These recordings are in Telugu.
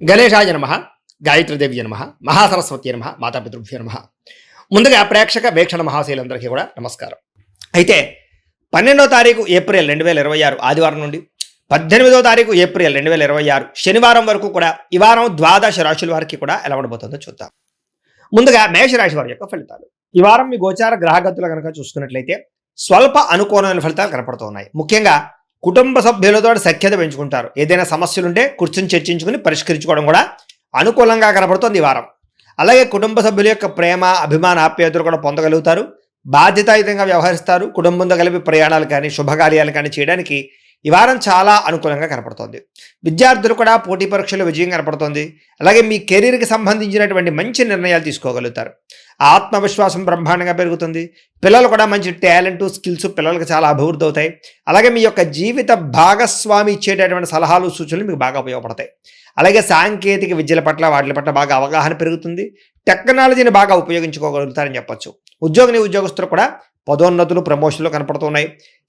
గణేశాయ నమః, గాయత్రీదేవి నమః, మహాసరస్వతి నమః, మాతాపితృభ్యో నమః. ముందుగా ప్రేక్షక వీక్షణ మహాశైలందరికీ కూడా నమస్కారం. అయితే 12వ తారీఖు ఏప్రిల్ 2026 ఆదివారం నుండి 18వ తారీఖు ఏప్రిల్ 2026 శనివారం వరకు కూడా ఈ వారం ద్వాదశ రాశుల వారికి కూడా ఎలా ఉండబోతుందో చూద్దాం. ముందుగా మేషరాశి వారి యొక్క ఫలితాలు. ఈ వారం మీ గోచార గ్రహగతులు కనుక చూసుకున్నట్లయితే స్వల్ప అనుకూలమైన ఫలితాలు కనపడుతున్నాయి. ముఖ్యంగా కుటుంబ సభ్యులతో సఖ్యత పెంచుకుంటారు. ఏదైనా సమస్యలుంటే కూర్చొని చర్చించుకుని పరిష్కరించుకోవడం కూడా అనుకూలంగా కనపడుతుంది ఈ వారం. అలాగే కుటుంబ సభ్యుల యొక్క ప్రేమ, అభిమాన, ఆప్యాయతలు కూడా పొందగలుగుతారు. బాధ్యతాయుతంగా వ్యవహరిస్తారు. కుటుంబంతో కలిపి ప్రయాణాలు కానీ శుభకార్యాలు కానీ చేయడానికి ఈ వారం చాలా అనుకూలంగా కనపడుతోంది. విద్యార్థులు కూడా పోటీ పరీక్షలు విజయం కనపడుతోంది. అలాగే మీ కెరీర్కి సంబంధించినటువంటి మంచి నిర్ణయాలు తీసుకోగలుగుతారు. ఆత్మవిశ్వాసం బ్రహ్మాండంగా పెరుగుతుంది. పిల్లలు కూడా మంచి టాలెంట్, స్కిల్స్ పిల్లలకు చాలా అభివృద్ధి అవుతాయి. అలాగే మీ యొక్క జీవిత భాగస్వామి ఇచ్చేటటువంటి సలహాలు, సూచనలు మీకు బాగా ఉపయోగపడతాయి. అలాగే సాంకేతిక విద్యల పట్ల వాటి పట్ల బాగా అవగాహన పెరుగుతుంది. టెక్నాలజీని బాగా ఉపయోగించుకోగలుగుతారని చెప్పొచ్చు. ఉద్యోగస్తులు కూడా పదోన్నతులు, ప్రమోషన్లు కనపడుతున్నాయి.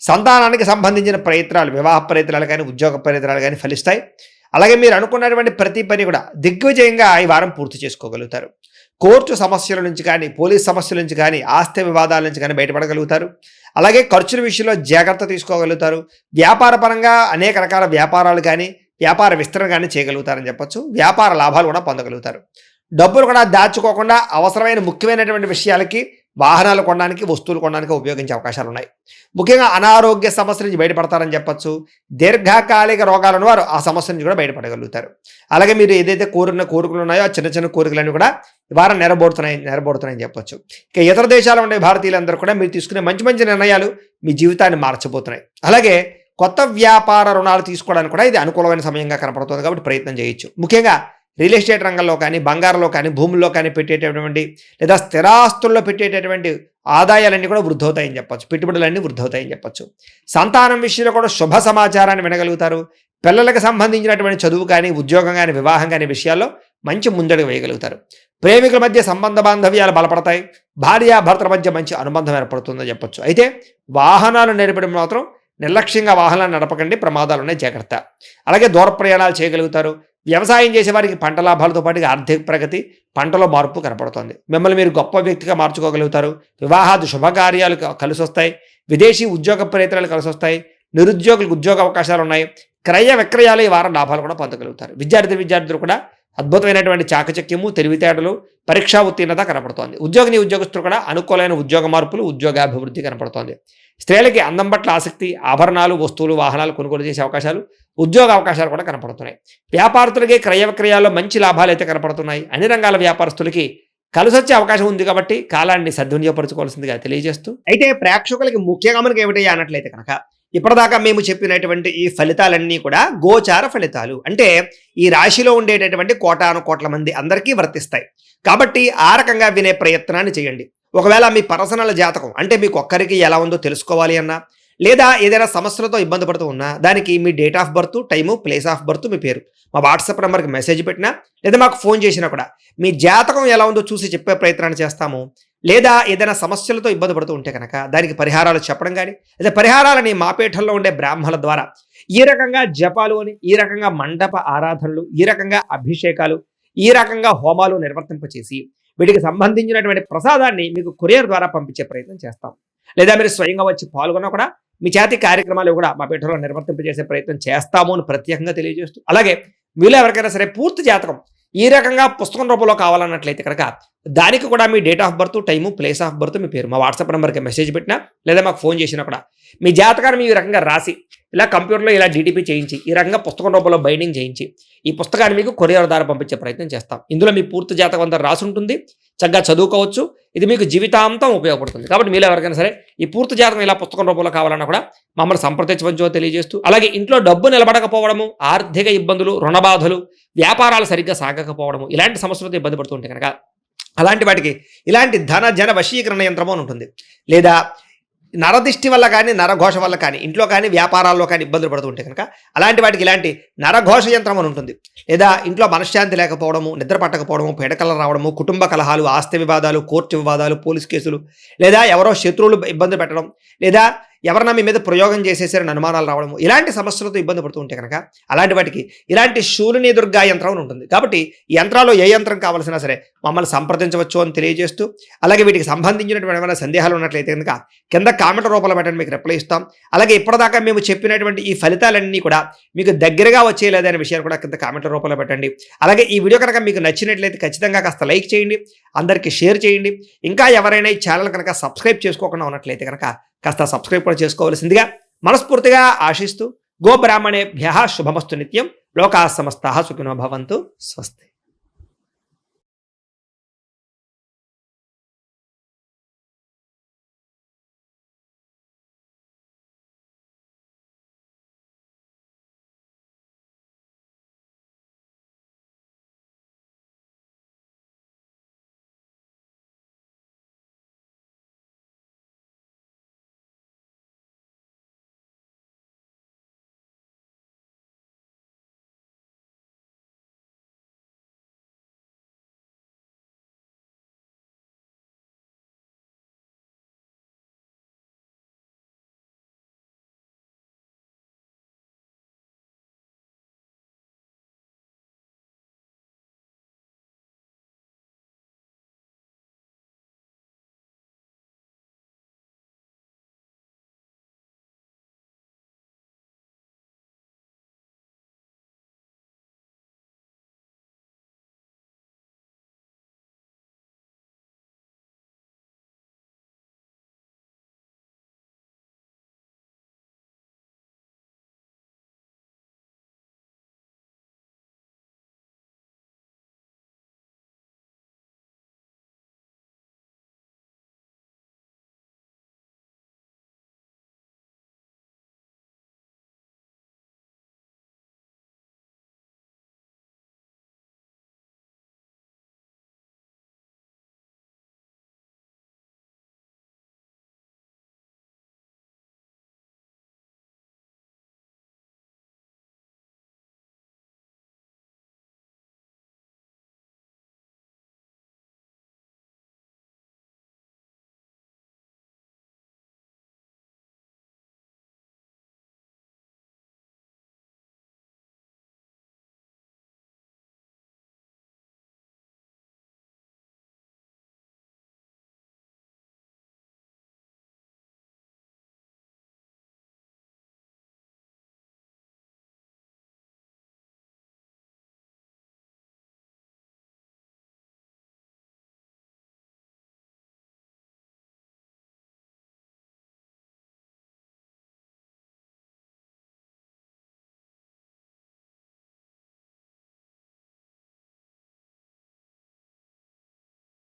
సంతానానికి సంబంధించిన ప్రయత్నాలు, వివాహ ప్రయత్నాలు కానీ ఉద్యోగ ప్రయత్నాలు కానీ ఫలిస్తాయి. అలాగే మీరు అనుకున్నటువంటి ప్రతి పని కూడా దిగ్విజయంగా ఈ వారం పూర్తి చేసుకోగలుగుతారు. కోర్టు సమస్యల నుంచి కానీ, పోలీస్ సమస్యల నుంచి కానీ, ఆస్తి వివాదాల నుంచి కానీ బయటపడగలుగుతారు. అలాగే ఖర్చుల విషయంలో జాగ్రత్త తీసుకోగలుగుతారు. వ్యాపార పరంగా అనేక రకాల వ్యాపారాలు కానీ, వ్యాపార విస్తరణ కానీ చేయగలుగుతారని చెప్పొచ్చు. వ్యాపార లాభాలు కూడా పొందగలుగుతారు. డబ్బులు కూడా దాచుకోకుండా అవసరమైన ముఖ్యమైనటువంటి విషయాలకి, వాహనాలు కొనడానికి, వస్తువులు కొనడానికి ఉపయోగించే అవకాశాలు ఉన్నాయి. ముఖ్యంగా అనారోగ్య సమస్య నుంచి బయటపడతారని చెప్పొచ్చు. దీర్ఘకాలిక రోగాలను వారు ఆ సమస్య నుంచి కూడా బయటపడగలుగుతారు. అలాగే మీరు ఏదైతే కోరికలు ఉన్నాయో ఆ చిన్న చిన్న కోరికలన్నీ కూడా ఈ వారం నెరబోడుతున్నాయని చెప్పొచ్చు. ఇక ఇతర దేశాల్లో ఉండే భారతీయులందరూ కూడా మీరు తీసుకునే మంచి మంచి నిర్ణయాలు మీ జీవితాన్ని మార్చబోతున్నాయి. అలాగే కొత్త వ్యాపార రుణాలు తీసుకోవడానికి కూడా ఇది అనుకూలమైన సమయంగా కనపడుతుంది కాబట్టి ప్రయత్నం చేయొచ్చు. ముఖ్యంగా రియల్ ఎస్టేట్ రంగంలో కానీ, బంగారంలో కానీ, భూముల్లో కానీ పెట్టేటటువంటి లేదా స్థిరాస్తుల్లో పెట్టేటటువంటి ఆదాయాలన్నీ కూడా వృద్ధవుతాయని చెప్పొచ్చు. పెట్టుబడులన్నీ వృద్ధవుతాయని చెప్పొచ్చు. సంతానం విషయంలో కూడా శుభ సమాచారాన్ని వినగలుగుతారు. పిల్లలకు సంబంధించినటువంటి చదువు కానీ, ఉద్యోగం కానీ, వివాహం కానీ విషయాల్లో మంచి ముందడుగు వేయగలుగుతారు. ప్రేమికుల మధ్య సంబంధ బాంధవ్యాలు బలపడతాయి. భార్యాభర్తల మధ్య మంచి అనుబంధం ఏర్పడుతుందని చెప్పొచ్చు. అయితే వాహనాలు నడిపడం మాత్రం నిర్లక్ష్యంగా వాహనాలు నడపకండి, ప్రమాదాలు ఉన్నాయి, జాగ్రత్త. అలాగే దూర ప్రయాణాలు చేయగలుగుతారు. వ్యవసాయం చేసే వారికి పంట లాభాలతో పాటు ఆర్థిక ప్రగతి, పంటలో మార్పు కనపడుతోంది. మిమ్మల్ని మీరు గొప్ప వ్యక్తిగా మార్చుకోగలుగుతారు. వివాహాది శుభకార్యాలు కలిసి వస్తాయి. విదేశీ ఉద్యోగ ప్రయత్నాలు కలిసి వస్తాయి. నిరుద్యోగులకు ఉద్యోగ అవకాశాలు ఉన్నాయి. క్రయ విక్రయాలు ఈ వారం లాభాలు కూడా పొందగలుగుతారు. విద్యార్థులు కూడా అద్భుతమైనటువంటి చాకచక్యము, తెలివితేటలు, పరీక్షా ఉత్తీర్ణత కనపడుతోంది. ఉద్యోగస్తులు కూడా అనుకూలమైన ఉద్యోగ మార్పులు, ఉద్యోగాభివృద్ధి కనపడుతోంది. స్త్రీలకి అందం పట్ల ఆసక్తి, ఆభరణాలు, వస్తువులు, వాహనాలు కొనుగోలు చేసే అవకాశాలు, ఉద్యోగ అవకాశాలు కూడా కనపడుతున్నాయి. వ్యాపారస్తులకి క్రయ విక్రయాల్లో మంచి లాభాలు అయితే కనపడుతున్నాయి. అన్ని రంగాల వ్యాపారస్తులకి కలిసొచ్చే అవకాశం ఉంది కాబట్టి కాలాన్ని సద్వినియోగపరచుకోవాల్సిందిగా తెలియజేస్తూ, అయితే ప్రేక్షకులకి ముఖ్యంగా మనకి ఏమిటయ్యా అన్నట్లయితే కనుక ఇప్పటిదాకా మేము చెప్పినటువంటి ఈ ఫలితాలన్నీ కూడా గోచార ఫలితాలు. అంటే ఈ రాశిలో ఉండేటటువంటి కోటాను కోట్ల మంది అందరికీ వర్తిస్తాయి. కాబట్టి ఆ రకంగా వినే ప్రయత్నాన్ని చేయండి. ఒకవేళ మీ పర్సనల్ జాతకం అంటే మీకు ఒక్కరికి ఎలా ఉందో తెలుసుకోవాలి అన్నా, లేదా ఏదైనా సమస్యలతో ఇబ్బంది పడుతూ ఉన్నా, దానికి మీ date of birth, time, place of birth, మీ పేరు మా వాట్సాప్ నెంబర్కి మెసేజ్ పెట్టినా, లేదా మాకు ఫోన్ చేసినా కూడా మీ జాతకం ఎలా ఉందో చూసి చెప్పే ప్రయత్నాన్ని చేస్తాము. లేదా ఏదైనా సమస్యలతో ఇబ్బంది పడుతూ ఉంటే కనుక దానికి పరిహారాలు చెప్పడం కానీ, లేదా పరిహారాలని మా పీఠంలో ఉండే బ్రాహ్మణుల ద్వారా ఈ రకంగా జపాలు అని, ఈ రకంగా మండప ఆరాధనలు, ఈ రకంగా అభిషేకాలు, ఈ రకంగా హోమాలు నిర్వర్తింపచేసి వీటికి సంబంధించినటువంటి ప్రసాదాన్ని మీకు కొరియర్ ద్వారా పంపించే ప్రయత్నం చేస్తాం. లేదా మీరు స్వయంగా వచ్చి పాల్గొన్నా కూడా మీ చేతి కార్యక్రమాలు కూడా మా పీఠంలో నిర్వర్తింపజేసే ప్రయత్నం చేస్తాము అని ప్రత్యేకంగా తెలియజేస్తూ, అలాగే మీలో ఎవరికైనా సరే పూర్తి జాతకం ఈ రకంగా పుస్తకం రూపంలో కావాలన్నట్లయితే కనుక దానికి కూడా మీ date of birth, time, place of birth, మీ పేరు మా వాట్సాప్ నెంబర్కి మెసేజ్ పెట్టినా, లేదా మాకు ఫోన్ చేసినా కూడా మీ జాతకాన్ని ఈ రకంగా రాసి ఇలా కంప్యూటర్లో ఇలా డిటిపి చేయించి ఈ రకంగా పుస్తకం రూపంలో బైండింగ్ చేయించి ఈ పుస్తకాన్ని మీకు కొరియర్ ద్వారా పంపించే ప్రయత్నం చేస్తాం. ఇందులో మీ పూర్తి జాతకం అంతా రాసి ఉంటుంది. చక్కగా చదువుకోవచ్చు. ఇది మీకు జీవితాంతం ఉపయోగపడుతుంది. కాబట్టి మీలో ఎవరికైనా సరే ఈ పూర్తి జాతకం ఇలా పుస్తకం రూపంలో కావాలన్నా కూడా మమ్మల్ని సంప్రదించవచ్చో తెలియజేస్తూ, అలాగే ఇంట్లో డబ్బు నిలబడకపోవడము, ఆర్థిక ఇబ్బందులు, రుణబాధలు, వ్యాపారాలు సరిగ్గా సాగకపోవడము, ఇలాంటి సమస్యలతో ఇబ్బంది పడుతుంటే కనుక అలాంటి వాటికి ఇలాంటి ధన జన వశీకరణ యంత్రము అని ఉంటుంది. లేదా నరదిష్టి వల్ల కానీ, నరఘోష వల్ల కానీ, ఇంట్లో కానీ వ్యాపారాల్లో కానీ ఇబ్బందులు పడుతుంటే కనుక అలాంటి వాటికి ఇలాంటి నరఘోష యంత్రం అని ఉంటుంది. లేదా ఇంట్లో మనశ్శాంతి లేకపోవడము, నిద్ర పట్టకపోవడము, పీడకలు రావడము, కుటుంబ కలహాలు, ఆస్తి వివాదాలు, కోర్టు వివాదాలు, పోలీస్ కేసులు, లేదా ఎవరో శత్రువులు ఇబ్బంది పెట్టడం, లేదా ఎవరన్నా మీ మీద ప్రయోగం చేసేసారని అనుమానాలు రావడము, ఇలాంటి సమస్యలతో ఇబ్బంది పడుతూ ఉంటే కనుక అలాంటి వాటికి ఇలాంటి శూలిని దుర్గా యంత్రం అని ఉంటుంది. కాబట్టి ఈ యంత్రాల్లో ఏ యంత్రం కావాల్సినా సరే మమ్మల్ని సంప్రదించవచ్చు అని తెలియజేస్తూ, అలాగే వీటికి సంబంధించినటువంటి ఏమైనా సందేహాలు ఉన్నట్లయితే కనుక కింద కామెంట్ రూపంలో పెట్టండి, మీకు రిప్లై ఇస్తాం. అలాగే ఇప్పటిదాకా మేము చెప్పినటువంటి ఈ ఫలితాలన్నీ కూడా మీకు దగ్గరగా వచ్చేయలేదనే విషయాన్ని కూడా కింద కామెంట్ రూపంలో పెట్టండి. అలాగే ఈ వీడియో కనుక మీకు నచ్చినట్లయితే ఖచ్చితంగా కాస్త లైక్ చేయండి, అందరికీ షేర్ చేయండి. ఇంకా ఎవరైనా ఈ ఛానల్ కనుక సబ్స్క్రైబ్ చేసుకోకుండా ఉన్నట్లయితే కనుక కాస్త సబ్స్క్రైబ్ కూడా చేసుకోవాల్సిందిగా మనస్ఫూర్తిగా ఆశిస్తూ, గోబ్రాహ్మణేభ్యః శుభమస్తు నిత్యం, లోకాః సమస్తాః సుఖినో భవంతు. స్వస్తి.